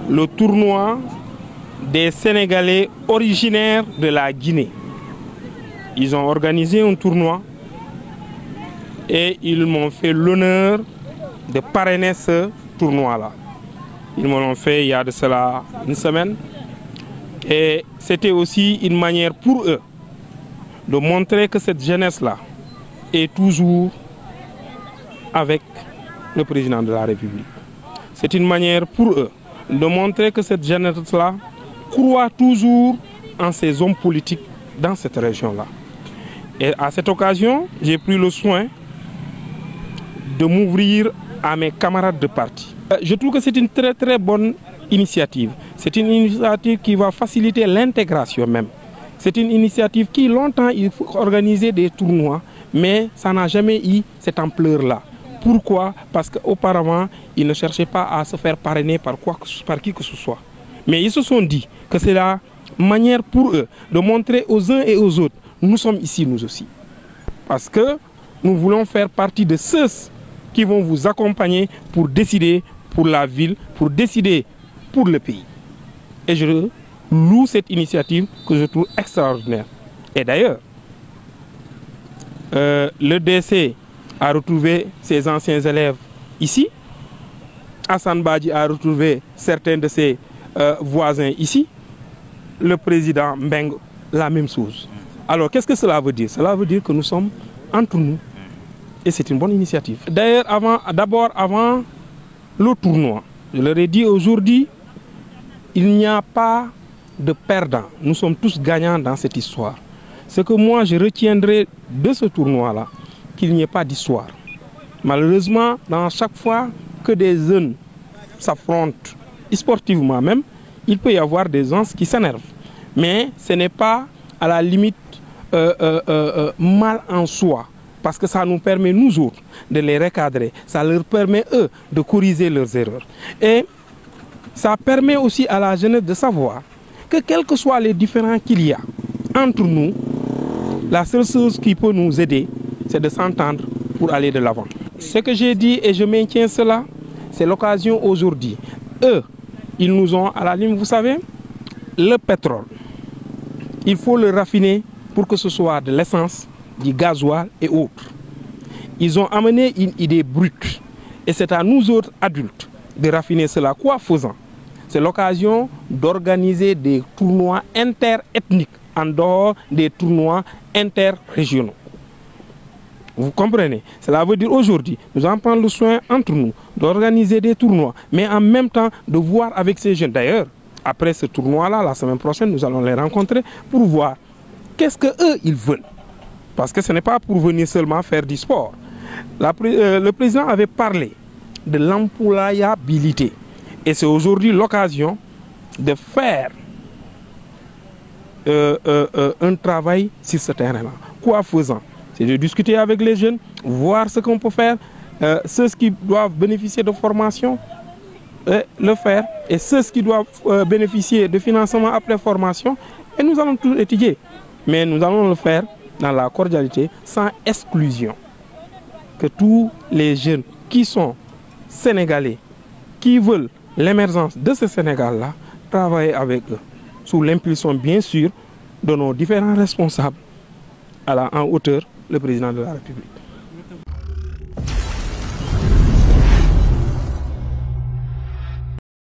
le tournoi des Sénégalais originaires de la Guinée. Ils ont organisé un tournoi et ils m'ont fait l'honneur de parrainer ce tournoi-là. Ils me l'ont fait il y a de cela une semaine. Et c'était aussi une manière pour eux de montrer que cette jeunesse-là est toujours avec le président de la République. C'est une manière pour eux de montrer que cette jeunesse-là croit toujours en ces hommes politiques dans cette région-là. Et à cette occasion, j'ai pris le soin de m'ouvrir à mes camarades de parti. Je trouve que c'est une très bonne initiative. C'est une initiative qui va faciliter l'intégration même. C'est une initiative qui longtemps il faut organiser des tournois, mais ça n'a jamais eu cette ampleur-là. Pourquoi? Parce qu'auparavant, ils ne cherchaient pas à se faire parrainer par qui que ce soit. Mais ils se sont dit que c'est la manière pour eux de montrer aux uns et aux autres, nous sommes ici nous aussi. Parce que nous voulons faire partie de ceux qui vont vous accompagner pour décider pour la ville, pour décider pour le pays. Et je loue cette initiative que je trouve extraordinaire. Et d'ailleurs, le DC a retrouvé ses anciens élèves ici. Hassan Badji a retrouvé certains de ses voisins ici. Le président Mbeng, la même chose. Alors, qu'est-ce que cela veut dire? Cela veut dire que nous sommes entre nous. Et c'est une bonne initiative. D'ailleurs, avant le tournoi, je leur ai dit aujourd'hui, il n'y a pas de perdants. Nous sommes tous gagnants dans cette histoire. Ce que moi, je retiendrai de ce tournoi-là, qu'il n'y ait pas d'histoire. Malheureusement, dans chaque fois que des jeunes s'affrontent, sportivement même, il peut y avoir des gens qui s'énervent. Mais ce n'est pas à la limite mal en soi. Parce que ça nous permet, nous autres, de les recadrer. Ça leur permet, eux, de corriger leurs erreurs. Et ça permet aussi à la jeunesse de savoir que quels que soient les différends qu'il y a entre nous, la seule chose qui peut nous aider, c'est de s'entendre pour aller de l'avant. Ce que j'ai dit, et je maintiens cela, c'est l'occasion aujourd'hui. Eux, ils nous ont, à la ligne, vous savez, le pétrole. Il faut le raffiner pour que ce soit de l'essence, du gasoil et autres. Ils ont amené une idée brute. Et c'est à nous autres adultes de raffiner cela. Quoi faisant? C'est l'occasion d'organiser des tournois interethniques en dehors des tournois interrégionaux. Vous comprenez? Cela veut dire aujourd'hui, nous allons prendre le soin entre nous d'organiser des tournois, mais en même temps de voir avec ces jeunes. D'ailleurs, après ce tournoi-là, la semaine prochaine, nous allons les rencontrer pour voir qu'est-ce qu'eux, ils veulent. Parce que ce n'est pas pour venir seulement faire du sport. Le président avait parlé de l'employabilité. Et c'est aujourd'hui l'occasion de faire un travail sur ce terrain-là. Quoi faisant? C'est de discuter avec les jeunes, voir ce qu'on peut faire, ceux qui doivent bénéficier de formation, le faire, et ceux qui doivent bénéficier de financement après formation, et nous allons tout étudier. Mais nous allons le faire dans la cordialité, sans exclusion. Que tous les jeunes qui sont sénégalais, qui veulent l'émergence de ce Sénégal-là, travaillent avec eux, sous l'impulsion bien sûr de nos différents responsables, en hauteur, le président de la République.